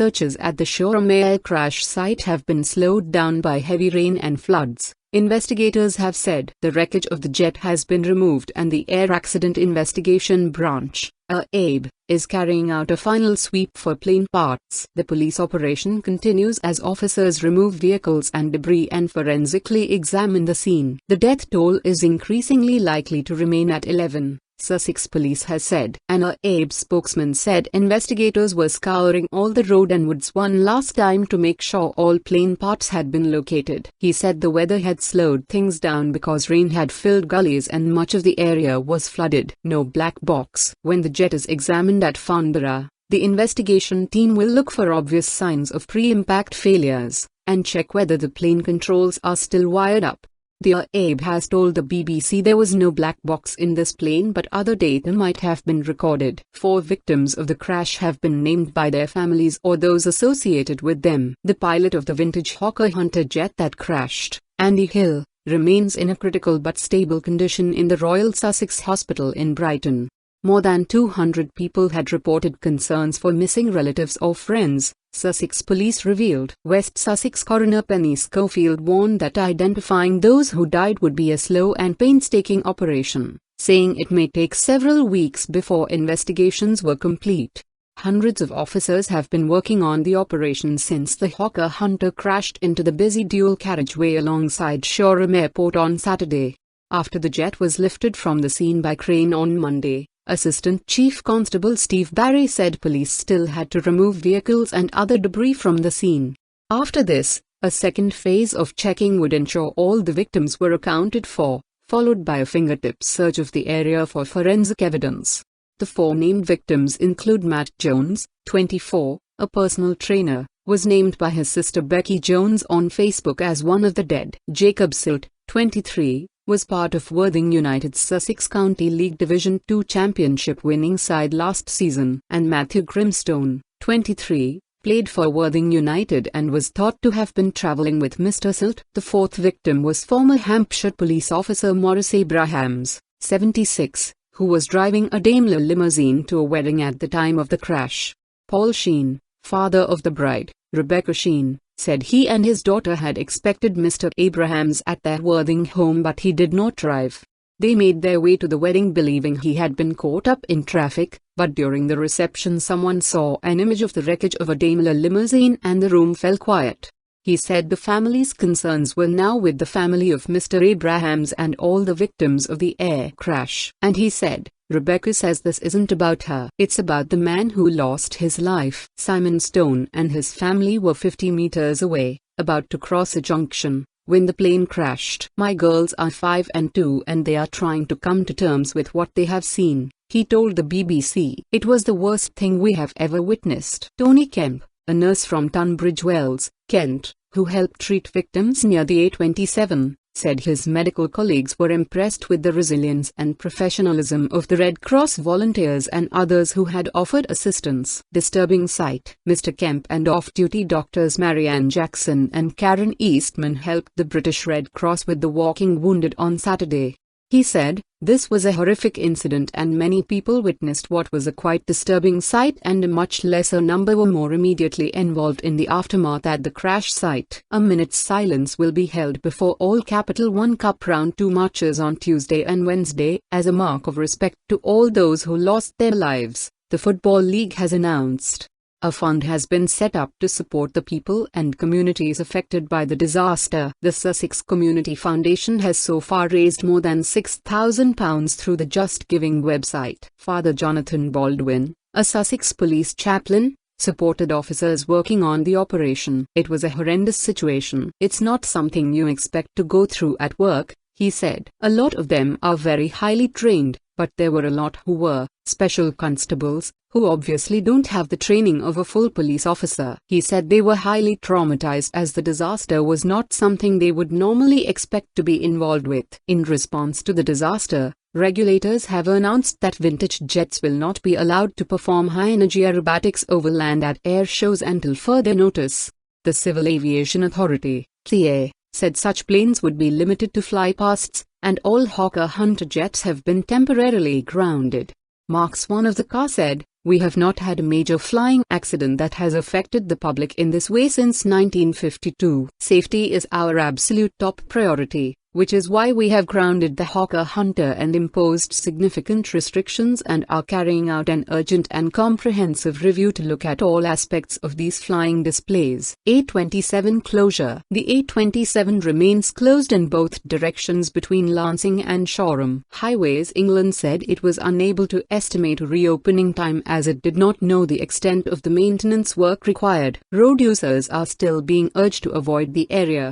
searches at the Shoreham air crash site have been slowed down by heavy rain and floods, investigators have said. The wreckage of the jet has been removed and the Air Accident Investigation Branch, AAIB, is carrying out a final sweep for plane parts. The police operation continues as officers remove vehicles and debris and forensically examine the scene. The death toll is increasingly likely to remain at 11. Sussex Police has said. An AAIB spokesman said investigators were scouring all the road and woods one last time to make sure all plane parts had been located. He said the weather had slowed things down because rain had filled gullies and much of the area was flooded. No black box. When the jet is examined at Farnborough, the investigation team will look for obvious signs of pre-impact failures and check whether the plane controls are still wired up. The AAIB has told the BBC there was no black box in this plane but other data might have been recorded. 4 victims of the crash have been named by their families or those associated with them. The pilot of the vintage Hawker Hunter jet that crashed, Andy Hill, remains in a critical but stable condition in the Royal Sussex Hospital in Brighton. More than 200 people had reported concerns for missing relatives or friends, Sussex Police revealed. West Sussex Coroner Penny Schofield warned that identifying those who died would be a slow and painstaking operation, saying it may take several weeks before investigations were complete. Hundreds of officers have been working on the operation since the Hawker Hunter crashed into the busy dual carriageway alongside Shoreham Airport on Saturday. After the jet was lifted from the scene by crane on Monday, Assistant Chief Constable Steve Barry said police still had to remove vehicles and other debris from the scene. After this, a second phase of checking would ensure all the victims were accounted for, followed by a fingertip search of the area for forensic evidence. The 4 named victims include Matt Jones, 24, a personal trainer, was named by his sister Becky Jones on Facebook as one of the dead. Jacob Silt, 23, was part of Worthing United's Sussex County League Division 2 championship winning side last season. And Matthew Grimstone, 23, played for Worthing United and was thought to have been travelling with Mr. Silt. The 4th victim was former Hampshire police officer Maurice Abrahams, 76, who was driving a Daimler limousine to a wedding at the time of the crash. Paul Sheen, father of the bride, Rebecca Sheen, said he and his daughter had expected Mr. Abrahams at their Worthing home but he did not drive. They made their way to the wedding believing he had been caught up in traffic, but during the reception someone saw an image of the wreckage of a Daimler limousine and the room fell quiet. He said the family's concerns were now with the family of Mr. Abrahams and all the victims of the air crash. And he said, Rebecca says this isn't about her. It's about the man who lost his life. Simon Stone and his family were 50 meters away, about to cross a junction, when the plane crashed. My girls are 5 and 2 and they are trying to come to terms with what they have seen, he told the BBC. It was the worst thing we have ever witnessed. Tony Kemp, a nurse from Tunbridge Wells, Kent, who helped treat victims near the A27, said his medical colleagues were impressed with the resilience and professionalism of the Red Cross volunteers and others who had offered assistance. Disturbing sight. Mr. Kemp and off-duty doctors Marianne Jackson and Karen Eastman helped the British Red Cross with the walking wounded on Saturday. He said, this was a horrific incident and many people witnessed what was a quite disturbing sight and a much lesser number were more immediately involved in the aftermath at the crash site. A minute's silence will be held before all Capital One Cup Round 2 matches on Tuesday and Wednesday, as a mark of respect to all those who lost their lives, the Football League has announced. A fund has been set up to support the people and communities affected by the disaster. The Sussex Community Foundation has so far raised more than £6,000 through the Just Giving website. Father Jonathan Baldwin, a Sussex Police chaplain, supported officers working on the operation. It was a horrendous situation. It's not something you expect to go through at work, he said. A lot of them are very highly trained, but there were a lot who were special constables, who obviously don't have the training of a full police officer. He said they were highly traumatized as the disaster was not something they would normally expect to be involved with. In response to the disaster, regulators have announced that vintage jets will not be allowed to perform high-energy aerobatics over land at air shows until further notice. The Civil Aviation Authority, CA, said such planes would be limited to flypasts, and all Hawker Hunter jets have been temporarily grounded. Mark Swan of the car said, We have not had a major flying accident that has affected the public in this way since 1952. Safety is our absolute top priority, which is why we have grounded the hawker hunter and imposed significant restrictions and are carrying out an urgent and comprehensive review to look at all aspects of these flying displays. A27 closure. The A27 remains closed in both directions between Lancing and Shoreham. Highways England said it was unable to estimate a reopening time as it did not know the extent of the maintenance work required. Road users are still being urged to avoid the area.